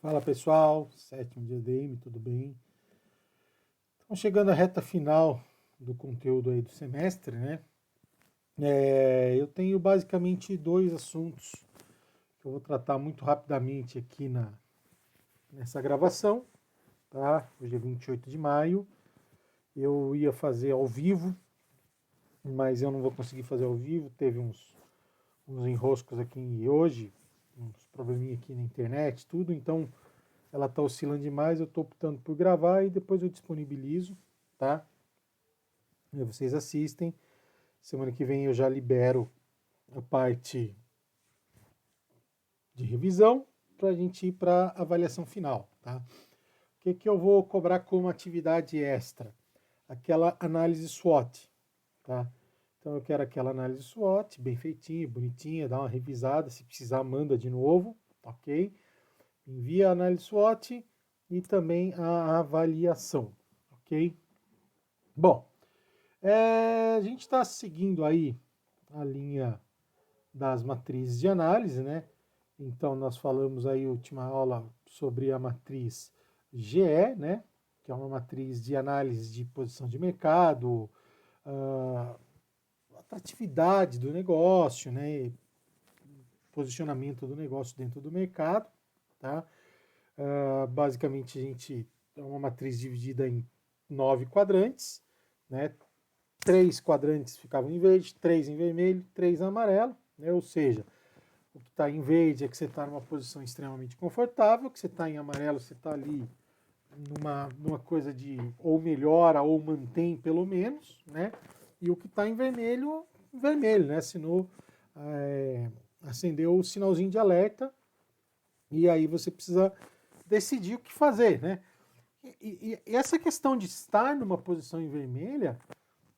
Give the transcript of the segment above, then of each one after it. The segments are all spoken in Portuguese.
Fala pessoal, sétimo dia DM, tudo bem? Estamos chegando à reta final do conteúdo aí do semestre, né? Eu tenho basicamente dois assuntos que eu vou tratar muito rapidamente aqui nessa gravação, tá? Hoje é 28 de maio, eu ia fazer ao vivo, mas eu não vou conseguir fazer ao vivo, teve uns enroscos aqui hoje, uns probleminha aqui na internet, tudo, então ela está oscilando demais, eu estou optando por gravar e depois eu disponibilizo, tá? E vocês assistem. Semana que vem eu já libero a parte de revisão para a gente ir para a avaliação final, tá? O que eu vou cobrar como atividade extra? Aquela análise SWOT, tá? Então eu quero aquela análise SWOT, bem feitinha, bonitinha, dá uma revisada, se precisar manda de novo, ok? Envia a análise SWOT e também a avaliação, ok? Bom, a gente está seguindo aí a linha das matrizes de análise, né? Então nós falamos aí na última aula sobre a matriz GE, né? Que é uma matriz de análise de posição de mercado, atratividade do negócio, né? Posicionamento do negócio dentro do mercado, tá? Basicamente a gente é uma matriz dividida em 9 quadrantes, né? 3 quadrantes ficavam em verde, 3 em vermelho, 3 em amarelo, né? Ou seja, o que está em verde é que você está numa posição extremamente confortável, que você está em amarelo, você está ali numa coisa de ou melhora ou mantém pelo menos, né? E o que está em vermelho, né? Assinou, acendeu o sinalzinho de alerta e aí você precisa decidir o que fazer, né? E essa questão de estar numa posição em vermelha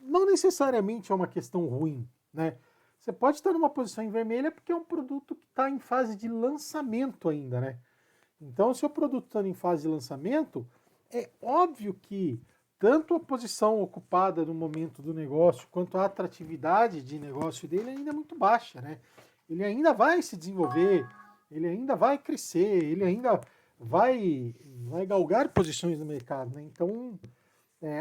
não necessariamente é uma questão ruim, né? Você pode estar numa posição em vermelha porque é um produto que está em fase de lançamento ainda, né? Então, se o produto está em fase de lançamento, é óbvio que tanto a posição ocupada no momento do negócio quanto a atratividade de negócio dele ainda é muito baixa, né? Ele ainda vai se desenvolver, ele ainda vai crescer, ele ainda vai galgar posições no mercado, né? Então,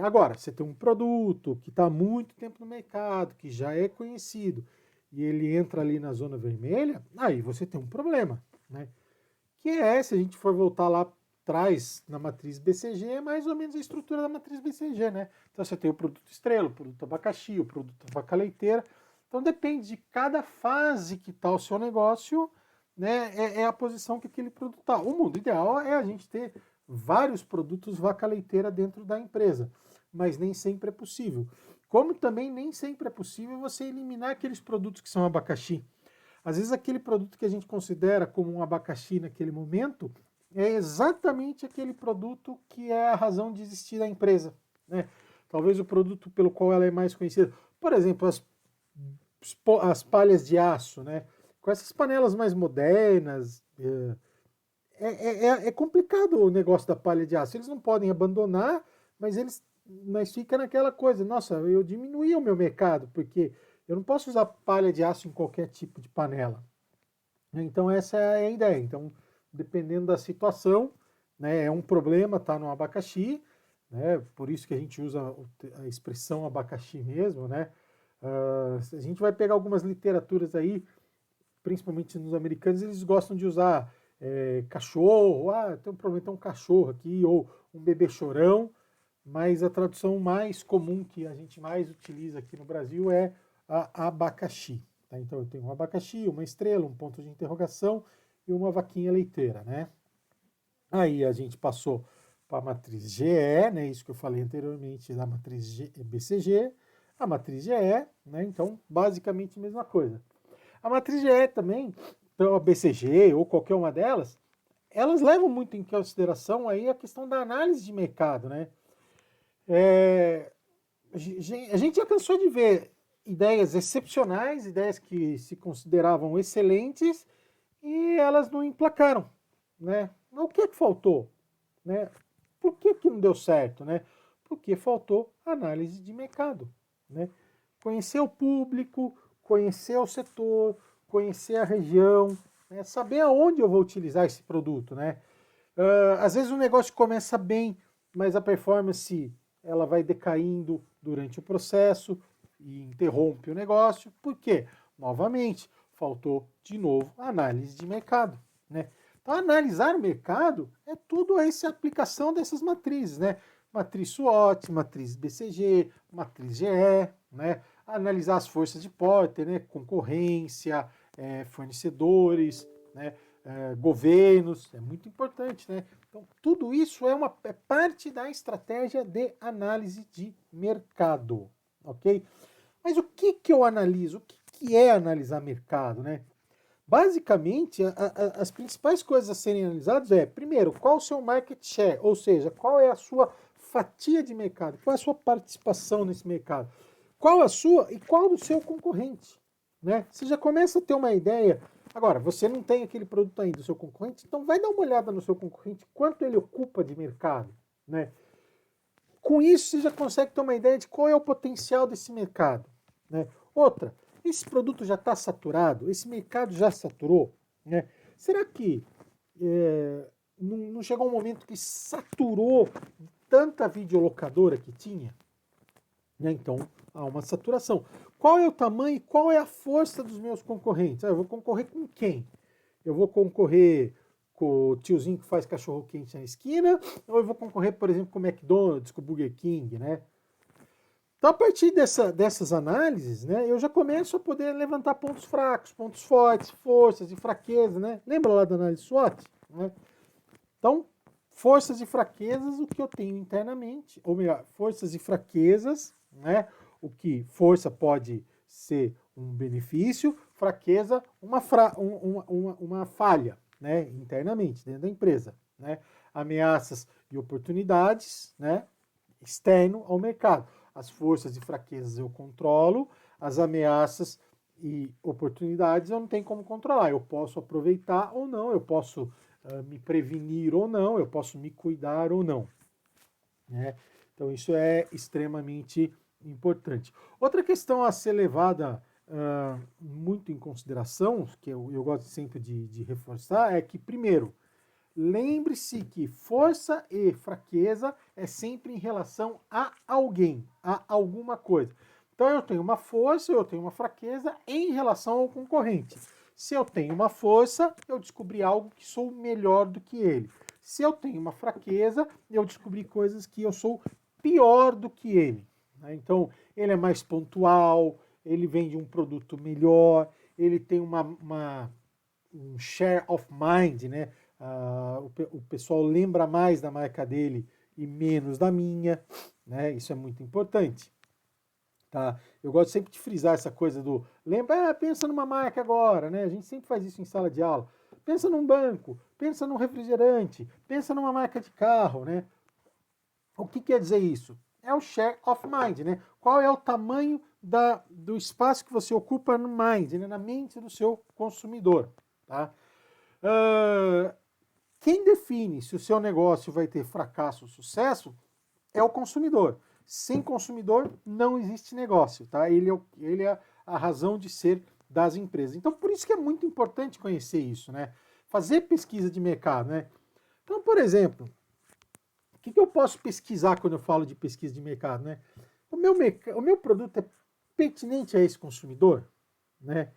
agora, você tem um produto que está há muito tempo no mercado, que já é conhecido, e ele entra ali na zona vermelha, aí você tem um problema, né? Que se a gente for voltar lá atrás na matriz BCG, é mais ou menos a estrutura da matriz BCG, né? Então você tem o produto estrela, o produto abacaxi, o produto vaca leiteira. Então depende de cada fase que está o seu negócio, né? É a posição que aquele produto está. O mundo ideal é a gente ter vários produtos vaca leiteira dentro da empresa, mas nem sempre é possível. Como também nem sempre é possível você eliminar aqueles produtos que são abacaxi. Às vezes aquele produto que a gente considera como um abacaxi naquele momento é exatamente aquele produto que é a razão de existir da empresa, né? Talvez o produto pelo qual ela é mais conhecida. Por exemplo, as palhas de aço, né? Com essas panelas mais modernas, é complicado o negócio da palha de aço. Eles não podem abandonar, mas fica naquela coisa, nossa, eu diminuí o meu mercado, porque eu não posso usar palha de aço em qualquer tipo de panela. Então essa é a ideia. Então, dependendo da situação, né, é um problema estar no abacaxi, né? Por isso que a gente usa a expressão abacaxi mesmo, né? A gente vai pegar algumas literaturas aí, principalmente nos americanos, eles gostam de usar cachorro, tem um problema, tem um cachorro aqui, ou um bebê chorão, mas a tradução mais comum que a gente mais utiliza aqui no Brasil é abacaxi. Tá? Então eu tenho um abacaxi, uma estrela, um ponto de interrogação e uma vaquinha leiteira, né? Aí a gente passou para a matriz GE, né? Isso que eu falei anteriormente da matriz BCG, a matriz GE, né? Então basicamente a mesma coisa. A matriz GE também, então a BCG ou qualquer uma delas, elas levam muito em consideração aí a questão da análise de mercado, né? A gente já cansou de ver ideias excepcionais, ideias que se consideravam excelentes e elas não emplacaram, né? Mas o que faltou, né? Por que não deu certo, né? Porque faltou análise de mercado, né? Conhecer o público, conhecer o setor, conhecer a região, né? Saber aonde eu vou utilizar esse produto, né? Às vezes o negócio começa bem, mas a performance ela vai decaindo durante o processo e interrompe o negócio. Por quê? Novamente, faltou de novo a análise de mercado, né? Então, analisar o mercado é tudo essa aplicação dessas matrizes, né? Matriz SWOT, matriz BCG, matriz GE, né? Analisar as forças de Porter, né? Concorrência, fornecedores, né? Governos, é muito importante, né? Então, tudo isso é parte da estratégia de análise de mercado, ok? Mas o que eu analiso? O que é analisar mercado, né? Basicamente, as principais coisas a serem analisadas primeiro, qual o seu market share, ou seja, qual é a sua fatia de mercado, qual é a sua participação nesse mercado, qual a sua e qual do seu concorrente, né? Você já começa a ter uma ideia. Agora, você não tem aquele produto ainda do seu concorrente, então vai dar uma olhada no seu concorrente, quanto ele ocupa de mercado, né? Com isso, você já consegue ter uma ideia de qual é o potencial desse mercado, né? Outra, esse produto já está saturado? Esse mercado já saturou, né? Será que não chegou um momento que saturou tanta videolocadora que tinha? Né? Então, há uma saturação. Qual é o tamanho e qual é a força dos meus concorrentes? Eu vou concorrer com quem? Eu vou concorrer com o tiozinho que faz cachorro-quente na esquina, ou eu vou concorrer, por exemplo, com o McDonald's, com o Burger King, né? Então, a partir dessas análises, né, eu já começo a poder levantar pontos fracos, pontos fortes, forças e fraquezas, né? Lembra lá da análise SWOT? Né? Então, forças e fraquezas, o que eu tenho internamente, ou melhor, forças e fraquezas, né? O que força pode ser um benefício, fraqueza, uma falha, né? Internamente, dentro da empresa, né? Ameaças e oportunidades, né? Externo ao mercado. As forças e fraquezas eu controlo, as ameaças e oportunidades eu não tenho como controlar. Eu posso aproveitar ou não, eu posso me prevenir ou não, eu posso me cuidar ou não. Né? Então isso é extremamente importante. Outra questão a ser levada muito em consideração, que eu gosto sempre de reforçar, é que, primeiro, lembre-se que força e fraqueza é sempre em relação a alguém, a alguma coisa. Então eu tenho uma força, eu tenho uma fraqueza em relação ao concorrente. Se eu tenho uma força, eu descobri algo que sou melhor do que ele. Se eu tenho uma fraqueza, eu descobri coisas que eu sou pior do que ele. Então, ele é mais pontual, ele vende um produto melhor, ele tem um share of mind, né? O pessoal lembra mais da marca dele e menos da minha, né? Isso é muito importante. Tá? Eu gosto sempre de frisar essa coisa do lembra, pensa numa marca agora, né? A gente sempre faz isso em sala de aula. Pensa num banco, pensa num refrigerante, pensa numa marca de carro, né? O que quer dizer isso? É o share of mind, né? Qual é o tamanho do espaço que você ocupa no mind, né? Na mente do seu consumidor, tá? Quem define se o seu negócio vai ter fracasso ou sucesso é o consumidor. Sem consumidor não existe negócio, tá? Ele é a razão de ser das empresas. Então, por isso que é muito importante conhecer isso, né? Fazer pesquisa de mercado, né? Então, por exemplo, o que eu posso pesquisar quando eu falo de pesquisa de mercado, né? O meu produto é pertinente a esse consumidor, né?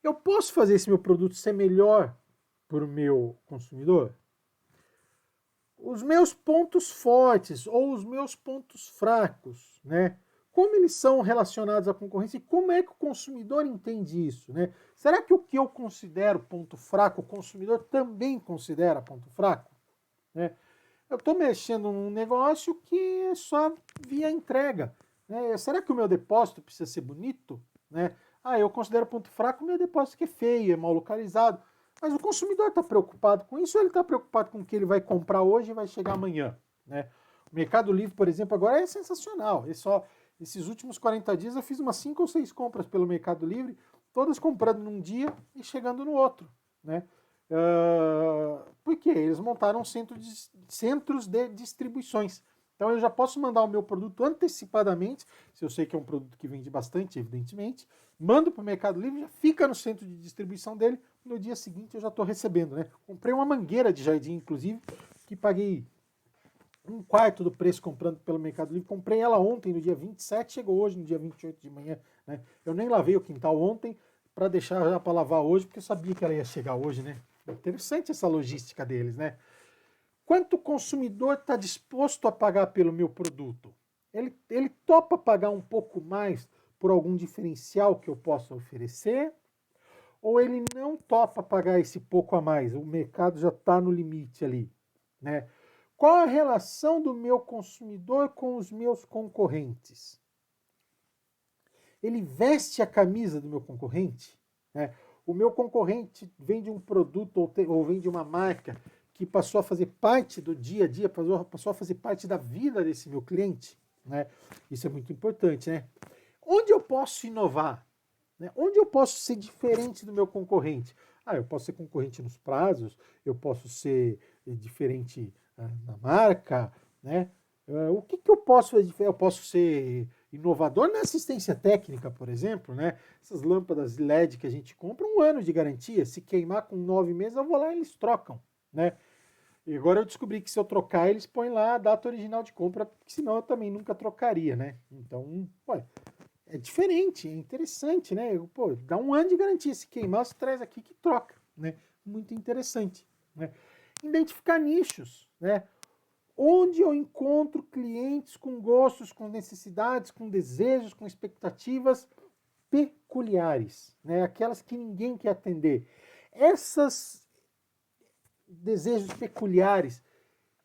Eu posso fazer esse meu produto ser melhor para o meu consumidor? Os meus pontos fortes ou os meus pontos fracos, né? Como eles são relacionados à concorrência e como é que o consumidor entende isso, né? Será que o que eu considero ponto fraco, o consumidor também considera ponto fraco? Né? Eu estou mexendo num negócio que é só via entrega. Né? Será que o meu depósito precisa ser bonito? Né? Eu considero ponto fraco o meu depósito que é feio, é mal localizado. Mas o consumidor está preocupado com isso ou ele está preocupado com o que ele vai comprar hoje e vai chegar amanhã? Né? O Mercado Livre, por exemplo, agora é sensacional. Esses últimos 40 dias eu fiz umas 5 ou 6 compras pelo Mercado Livre, todas comprando num dia e chegando no outro. Né? Porque eles montaram centros de distribuições. Então eu já posso mandar o meu produto antecipadamente, se eu sei que é um produto que vende bastante, evidentemente, mando para o Mercado Livre, já fica no centro de distribuição dele, no dia seguinte eu já estou recebendo, né? Comprei uma mangueira de jardim, inclusive, que paguei um quarto do preço comprando pelo Mercado Livre. Comprei ela ontem, no dia 27, chegou hoje, no dia 28 de manhã. Né? Eu nem lavei o quintal ontem para deixar já para lavar hoje, porque eu sabia que ela ia chegar hoje, né? Interessante essa logística deles, né? Quanto o consumidor está disposto a pagar pelo meu produto? Ele topa pagar um pouco mais por algum diferencial que eu possa oferecer? Ou ele não topa pagar esse pouco a mais? O mercado já está no limite ali, né? Qual a relação do meu consumidor com os meus concorrentes? Ele veste a camisa do meu concorrente? Né? O meu concorrente vende um produto ou vende uma marca que passou a fazer parte do dia a dia, passou a fazer parte da vida desse meu cliente? Né? Isso é muito importante, né? Onde eu posso inovar? Né? Onde eu posso ser diferente do meu concorrente? Eu posso ser concorrente nos prazos, eu posso ser diferente na marca, né? O que eu posso fazer? Eu posso ser inovador na assistência técnica, por exemplo, né? Essas lâmpadas LED que a gente compra, 1 ano de garantia. Se queimar com 9 meses, eu vou lá e eles trocam, né? E agora eu descobri que se eu trocar, eles põem lá a data original de compra, porque senão eu também nunca trocaria, né? Então, é diferente, é interessante, né? Pô, dá 1 ano de garantia. Se queimar, você traz aqui que troca, né? Muito interessante, né? Identificar nichos, né? Onde eu encontro clientes com gostos, com necessidades, com desejos, com expectativas peculiares, né? Aquelas que ninguém quer atender. Essas desejos peculiares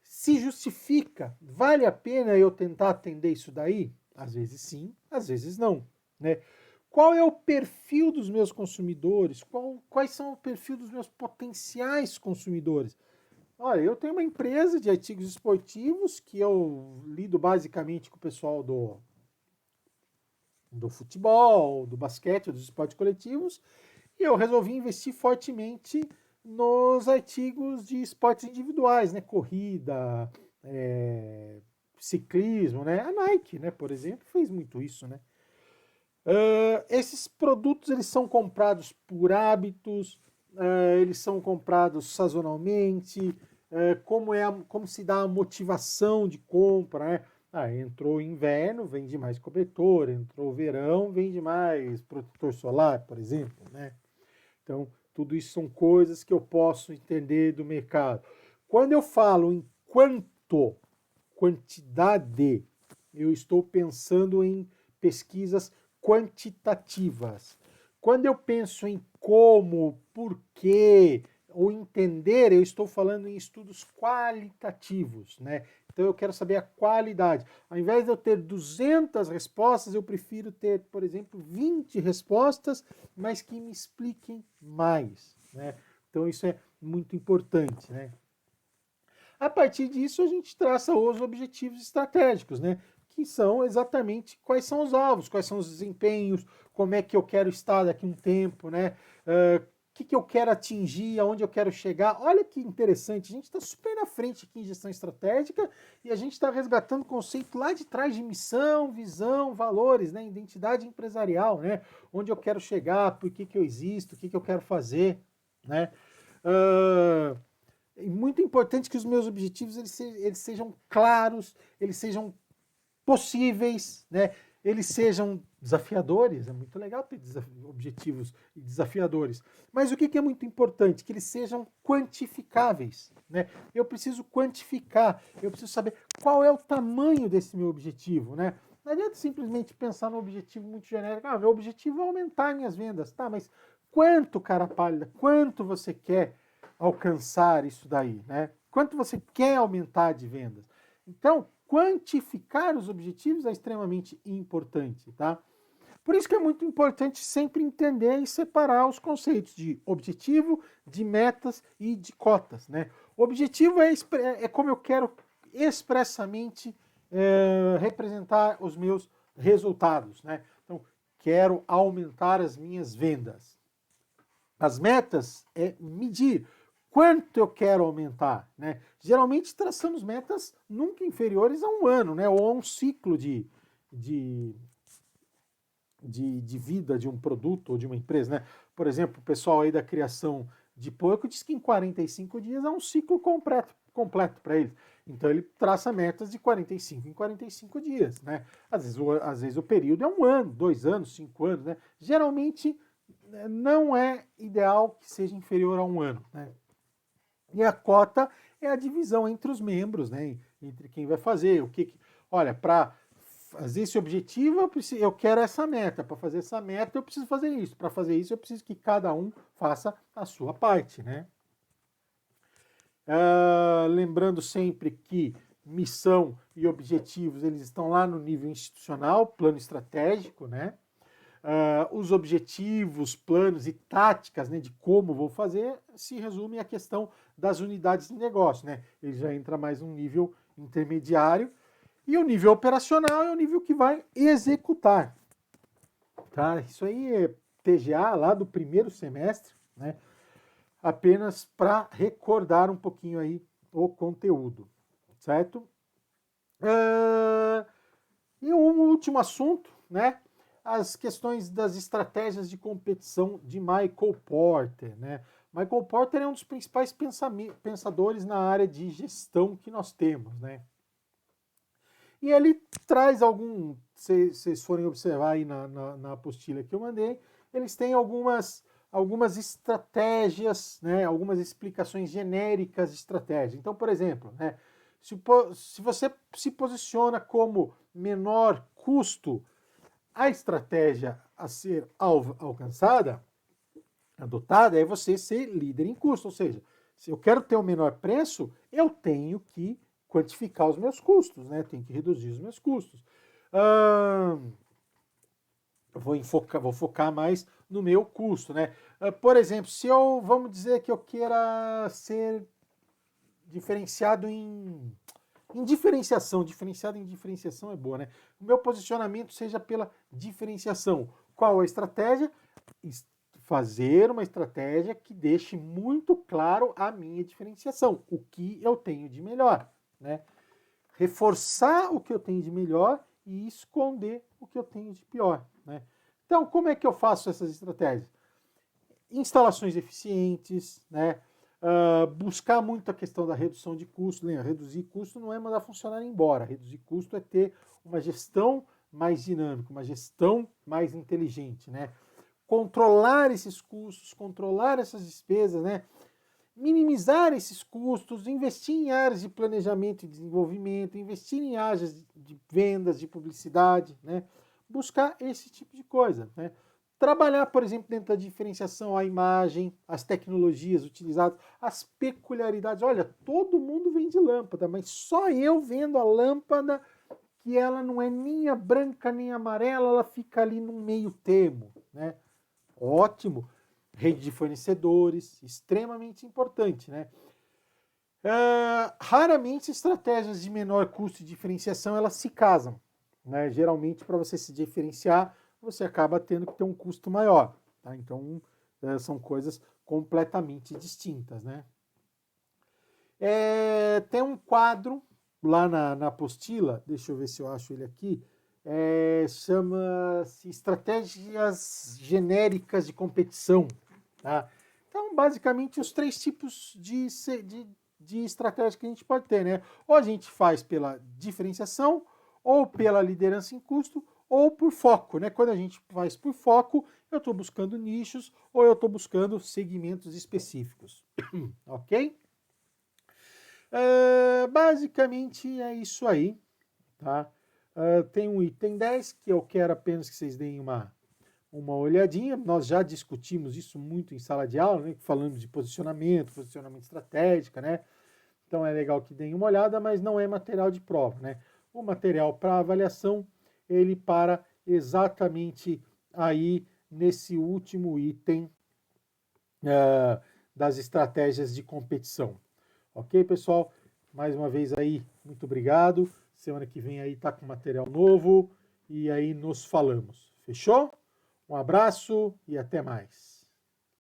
se justifica? Vale a pena eu tentar atender isso daí? Às vezes sim, às vezes não, né? Qual é o perfil dos meus consumidores? Quais são o perfil dos meus potenciais consumidores? Olha, eu tenho uma empresa de artigos esportivos que eu lido basicamente com o pessoal do futebol, do basquete, dos esportes coletivos, e eu resolvi investir fortemente nos artigos de esportes individuais, né? Corrida, ciclismo, né? A Nike, né, por exemplo, fez muito isso, né? Esses produtos eles são comprados por hábitos, eles são comprados sazonalmente, como se dá a motivação de compra, né? Entrou inverno, vende mais cobertor, entrou verão, vende mais protetor solar, por exemplo, né? Então, tudo isso são coisas que eu posso entender do mercado. Quando eu falo em quantidade, eu estou pensando em pesquisas quantitativas. Quando eu penso em como, porquê, ou entender, eu estou falando em estudos qualitativos, né? Então eu quero saber a qualidade. Ao invés de eu ter 200 respostas, eu prefiro ter, por exemplo, 20 respostas, mas que me expliquem mais, né? Então isso é muito importante, né? A partir disso, a gente traça os objetivos estratégicos, né? Que são exatamente quais são os alvos, quais são os desempenhos, como é que eu quero estar daqui a um tempo, né? O que eu quero atingir, aonde eu quero chegar. Olha que interessante, a gente está super na frente aqui em gestão estratégica e a gente está resgatando o conceito lá de trás de missão, visão, valores, né? Identidade empresarial, né? Onde eu quero chegar, por que eu existo, o que eu quero fazer, né? É muito importante que os meus objetivos eles sejam claros, eles sejam possíveis, né? Eles sejam desafiadores. É muito legal ter objetivos desafiadores. Mas o que é muito importante? Que eles sejam quantificáveis, né? Eu preciso quantificar, eu preciso saber qual é o tamanho desse meu objetivo, né? Não adianta simplesmente pensar no objetivo muito genérico. Meu objetivo é aumentar minhas vendas. Tá, mas quanto, cara pálida? Quanto você quer alcançar isso daí, né? Quanto você quer aumentar de vendas? Então, quantificar os objetivos é extremamente importante, tá? Por isso que é muito importante sempre entender e separar os conceitos de objetivo, de metas e de cotas, né? O objetivo é como eu quero expressamente representar os meus resultados, né? Então, quero aumentar as minhas vendas. As metas é medir quanto eu quero aumentar, né? Geralmente traçamos metas nunca inferiores a 1 ano, né? Ou a um ciclo de vida de um produto ou de uma empresa, né? Por exemplo, o pessoal aí da criação de porco diz que em 45 dias é um ciclo completo para eles. Então ele traça metas de 45 em 45 dias, né? Às vezes o período é 1 ano, 2 anos, 5 anos, né? Geralmente não é ideal que seja inferior a 1 ano, né? E a cota é a divisão entre os membros, né? Entre quem vai fazer, olha, para fazer esse objetivo eu quero essa meta, para fazer essa meta eu preciso fazer isso, para fazer isso eu preciso que cada um faça a sua parte, né? Lembrando sempre que missão e objetivos eles estão lá no nível institucional, plano estratégico, né? Os objetivos, planos e táticas, né, de como vou fazer se resume à questão das unidades de negócio, né? Ele já entra mais um nível intermediário e o nível operacional é o nível que vai executar, tá? Isso aí é TGA lá do primeiro semestre, né? Apenas para recordar um pouquinho aí o conteúdo, certo? E um último assunto, né? As questões das estratégias de competição de Michael Porter, né? Michael Porter é um dos principais pensadores na área de gestão que nós temos, né? E ele traz se vocês forem observar aí na apostila que eu mandei, eles têm algumas estratégias, né, algumas explicações genéricas de estratégia. Então, por exemplo, né, se você se posiciona como menor custo, a estratégia a ser alcançada, adotada, é você ser líder em custo. Ou seja, se eu quero ter o menor preço, eu tenho que quantificar os meus custos, né? Tenho que reduzir os meus custos. Vou focar mais no meu custo, né? Por exemplo, vamos dizer que eu queira ser diferenciado em diferenciação. Diferenciado em diferenciação é boa, né? O meu posicionamento seja pela diferenciação. Qual a estratégia? Fazer uma estratégia que deixe muito claro a minha diferenciação, o que eu tenho de melhor, né? Reforçar o que eu tenho de melhor e esconder o que eu tenho de pior, né? Então, como é que eu faço essas estratégias? Instalações eficientes, né? Buscar muito a questão da redução de custo. Lembra? Reduzir custo não é mandar funcionário embora. Reduzir custo é ter uma gestão mais dinâmica, uma gestão mais inteligente, né? Controlar esses custos, controlar essas despesas, né? Minimizar esses custos, investir em áreas de planejamento e desenvolvimento, investir em áreas de vendas, de publicidade, né? Buscar esse tipo de coisa, né? Trabalhar, por exemplo, dentro da diferenciação, a imagem, as tecnologias utilizadas, as peculiaridades. Olha, todo mundo vende lâmpada, mas só eu vendo a lâmpada que ela não é nem a branca nem a amarela, ela fica ali no meio termo, né? Ótimo. Rede de fornecedores, extremamente importante, né? Raramente estratégias de menor custo e diferenciação elas se casam, né? Geralmente para você se diferenciar você acaba tendo que ter um custo maior, tá? Então são coisas completamente distintas, né? Tem um quadro lá na apostila, deixa eu ver se eu acho ele aqui, chama-se Estratégias Genéricas de Competição. Tá? Então, basicamente, os 3 tipos de estratégia que a gente pode ter, né? Ou a gente faz pela diferenciação, ou pela liderança em custo, ou por foco, né? Quando a gente faz por foco, eu estou buscando nichos, ou eu estou buscando segmentos específicos, ok? Basicamente é isso aí, tá? Tem um item 10 que eu quero apenas que vocês deem uma olhadinha. Nós já discutimos isso muito em sala de aula, né? Falando de posicionamento estratégico, né? Então é legal que deem uma olhada, mas não é material de prova, né? O material para avaliação, ele para exatamente aí nesse último item das estratégias de competição. Ok, pessoal? Mais uma vez aí, muito obrigado. Semana que vem aí tá com material novo e aí nos falamos. Fechou? Um abraço e até mais.